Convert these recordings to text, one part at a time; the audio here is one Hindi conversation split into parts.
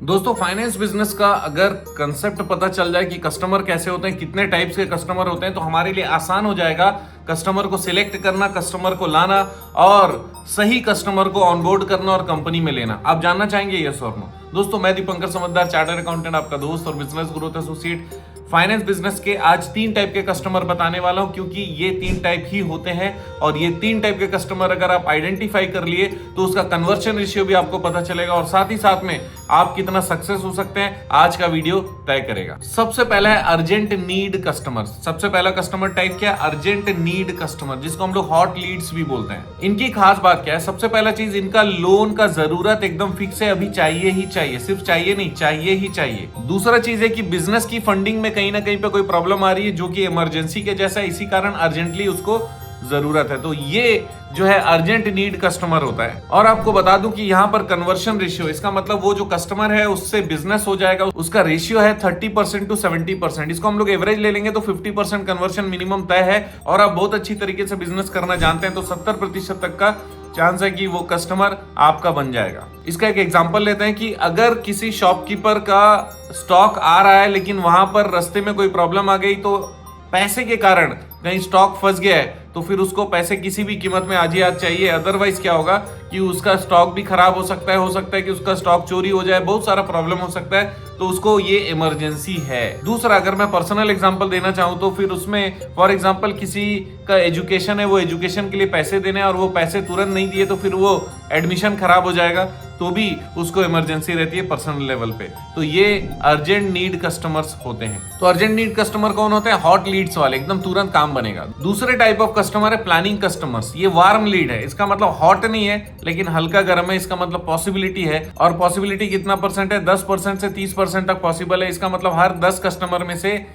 दोस्तों फाइनेंस बिजनेस का अगर कंसेप्ट पता चल जाए कि कस्टमर कैसे होते हैं, कितने टाइप्स के कस्टमर होते हैं, तो हमारे लिए आसान हो जाएगा कस्टमर को सिलेक्ट करना, कस्टमर को लाना और सही कस्टमर को ऑनबोर्ड करना और कंपनी में लेना। आप जानना चाहेंगे यस और नो? दोस्तों मैं दीपंकर समझदार, चार्टर्ड अकाउंटेंट, आपका दोस्त और business growth associate. Finance business के आज 3 टाइप के कस्टमर बताने वाला हूं, क्योंकि ये 3 टाइप ही होते हैं और ये 3 टाइप के कस्टमर अगर आप आइडेंटिफाई कर लिए तो उसका कन्वर्शन रेशियो भी आपको पता चलेगा और साथ ही साथ में आप कितना सक्सेस हो सकते हैं आज का वीडियो तय करेगा। सबसे पहला है अर्जेंट नीड कस्टमर। सबसे पहला कस्टमर टाइप क्या है? अर्जेंट नीड कस्टमर, जिसको हम लोग हॉट लीड्स भी बोलते हैं। इनकी खास बात क्या है? सबसे पहला चीज, इनका लोन का जरूरत एकदम फिक्स है, अभी चाहिए ही चाहिए, सिर्फ चाहिए नहीं, चाहिए ही चाहिए। दूसरा चीज है कि बिजनेस की फंडिंग में कहीं ना कहीं पे कोई प्रॉब्लम आ रही है जो कि इमरजेंसी के जैसा है, इसी कारण अर्जेंटली उसको जरूरत है, तो ये जो है अर्जेंट नीड कस्टमर होता है। और आपको बता दूं कि यहाँ पर कन्वर्शन रेशियो, इसका मतलब वो जो कस्टमर है उससे बिजनेस हो जाएगा, उसका रेशियो है 30% टू 70%। इसको हम लोग एवरेज ले लेंगे तो 50% कन्वर्शन मिनिमम तय है। और आप बहुत अच्छी तरीके से बिजनेस करना जानते हैं तो 70% तक का चांस है कि वो कस्टमर आपका बन जाएगा। इसका एक एग्जांपल लेते हैं कि अगर किसी शॉपकीपर का स्टॉक आ रहा है लेकिन वहां पर रास्ते में कोई प्रॉब्लम आ गई, तो पैसे के कारण कहीं स्टॉक फंस गया है, तो फिर उसको पैसे किसी भी कीमत में आज ही आज चाहिए। अदरवाइज क्या होगा कि उसका स्टॉक भी खराब हो सकता है कि उसका स्टॉक चोरी हो जाए, बहुत सारा प्रॉब्लम हो सकता है, तो उसको ये इमरजेंसी है। दूसरा, अगर मैं पर्सनल एग्जांपल देना चाहूं तो फिर उसमें फॉर एग्जांपल किसी का एजुकेशन है, वो एजुकेशन के लिए पैसे देने और वो पैसे तुरंत नहीं दिए तो फिर वो एडमिशन खराब हो जाएगा, तो भी उसको इमरजेंसी रहती है पर्सनल लेवल पे। तो ये अर्जेंट नीड कस्टमर्स होते हैं। तो अर्जेंट नीड कस्टमर कौन होते हैं? हॉट लीड्स वाले, एकदम तुरंत काम बनेगा। दूसरे टाइप ऑफ कस्टमर है प्लानिंग कस्टमर्स। ये वार्म लीड है, इसका मतलब हॉट नहीं है लेकिन हल्का गर्म है, इसका मतलब पॉसिबिलिटी है। और पॉसिबिलिटी कितना परसेंट है? 10% से 30% तक पॉसिबल है। इसका मतलब हर 10 कस्टमर में से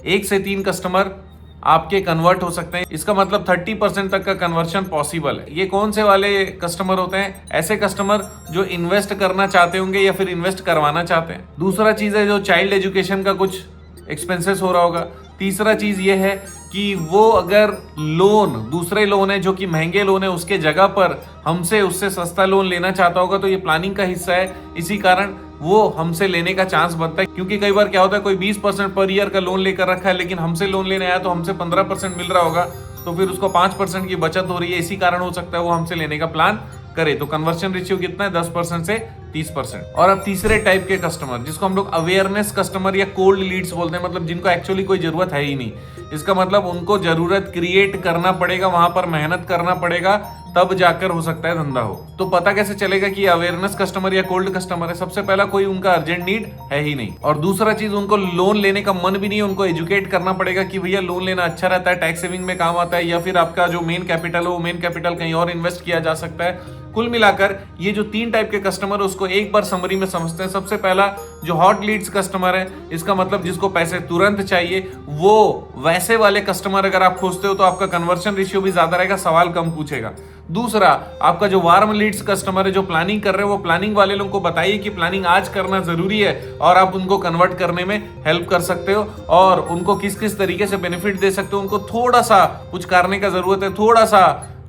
1 से 3 कस्टमर आपके कन्वर्ट हो सकते हैं। इसका मतलब 30% तक का कन्वर्शन पॉसिबल है। ये कौन से वाले कस्टमर होते हैं? ऐसे कस्टमर जो इन्वेस्ट करना चाहते होंगे या फिर इन्वेस्ट करवाना चाहते हैं। दूसरा चीज है जो चाइल्ड एजुकेशन का कुछ एक्सपेंसेस हो रहा होगा। तीसरा चीज ये है कि वो अगर लोन, दूसरे लोन है जो कि महंगे लोन है, उसके जगह पर हमसे उससे सस्ता लोन लेना चाहता होगा, तो ये प्लानिंग का हिस्सा है, इसी कारण वो हमसे लेने का चांस बनता है। क्योंकि कई बार क्या होता है, कोई 20% पर ईयर का लोन लेकर रखा है लेकिन हमसे लोन लेने आया तो हमसे 15% मिल रहा होगा, तो फिर उसको 5% की बचत हो रही है, इसी कारण हो सकता है वो हमसे लेने का प्लान करे। तो कन्वर्शन रेशियो कितना है? 10% से 30%। और अब तीसरे टाइप के कस्टमर, जिसको हम लोग अवेयरनेस कस्टमर या कोल्ड लीड्स बोलते हैं, मतलब जिनको एक्चुअली कोई जरूरत है ही नहीं। इसका मतलब उनको जरूरत क्रिएट करना पड़ेगा, वहां पर मेहनत करना पड़ेगा, तब जाकर हो सकता है धंधा हो। तो पता कैसे चलेगा कि अवेयरनेस कस्टमर या कोल्ड कस्टमर है? सबसे पहला, कोई उनका अर्जेंट नीड है ही नहीं, और दूसरा चीज, उनको लोन लेने का मन भी नहीं है। उनको एजुकेट करना पड़ेगा कि भैया लोन लेना अच्छा रहता है, टैक्स सेविंग में काम आता है, या फिर आपका जो मेन कैपिटल हो वो मेन कैपिटल कहीं और इन्वेस्ट किया जा सकता है। कुल मिलाकर ये जो 3 टाइप के कस्टमर, उसको एक बार समरी में समझते हैं। सबसे पहला जो हॉट लीड्स कस्टमर है, इसका मतलब जिसको पैसे तुरंत चाहिए, वो वैसे वाले कस्टमर अगर आप खोजते हो तो आपका कन्वर्शन रेशियो भी ज्यादा रहेगा, सवाल कम पूछेगा। दूसरा, आपका जो वार्म लीड्स कस्टमर है, जो प्लानिंग कर रहे हो, वो प्लानिंग वाले लोगों को बताइए कि प्लानिंग आज करना जरूरी है और आप उनको कन्वर्ट करने में हेल्प कर सकते हो और उनको किस किस तरीके से बेनिफिट दे सकते हो। उनको थोड़ा सा कुछ करने का जरूरत है, थोड़ा सा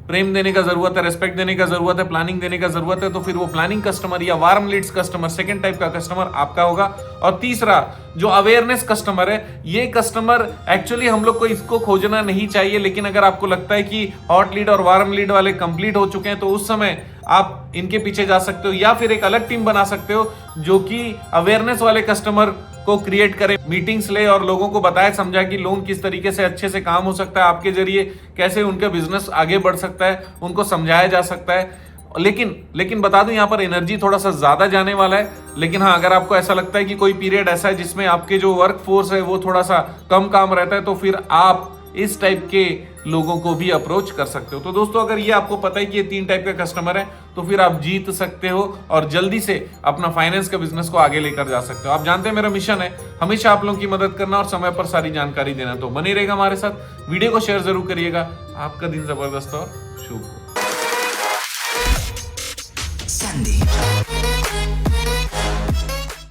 प्रेम देने का जरूरत है, रेस्पेक्ट देने का जरूरत है, प्लानिंग देने का जरूरत है, तो फिर वो प्लानिंग कस्टमर या warm leads customer, second type का कस्टमर आपका होगा। और तीसरा जो अवेयरनेस कस्टमर है, ये कस्टमर एक्चुअली हम लोग को इसको खोजना नहीं चाहिए, लेकिन अगर आपको लगता है कि हॉट लीड और वार्म लीड वाले कंप्लीट हो चुके हैं तो उस समय आप इनके पीछे जा सकते हो, या फिर एक अलग टीम बना सकते हो जो कि अवेयरनेस वाले कस्टमर को क्रिएट करे, मीटिंग्स ले और लोगों को बताए समझा कि लोन किस तरीके से अच्छे से काम हो सकता है, आपके जरिए कैसे उनका बिजनेस आगे बढ़ सकता है, उनको समझाया जा सकता है। लेकिन बता दूं, यहाँ पर एनर्जी थोड़ा सा ज्यादा जाने वाला है। लेकिन हाँ, अगर आपको ऐसा लगता है कि कोई पीरियड ऐसा है जिसमें आपके जो वर्क फोर्स है वो थोड़ा सा कम काम रहता है, तो फिर आप इस टाइप के लोगों को भी अप्रोच कर सकते हो। तो दोस्तों, अगर ये आपको पता है कि ये 3 टाइप के कस्टमर है, तो फिर आप जीत सकते हो और जल्दी से अपना फाइनेंस का बिजनेस को आगे लेकर जा सकते हो। आप जानते हैं मेरा मिशन है हमेशा आप लोगों की मदद करना और समय पर सारी जानकारी देना, तो बने रहेगा हमारे साथ। वीडियो को शेयर जरूर करिएगा। आपका दिन जबरदस्त और शुभ हो।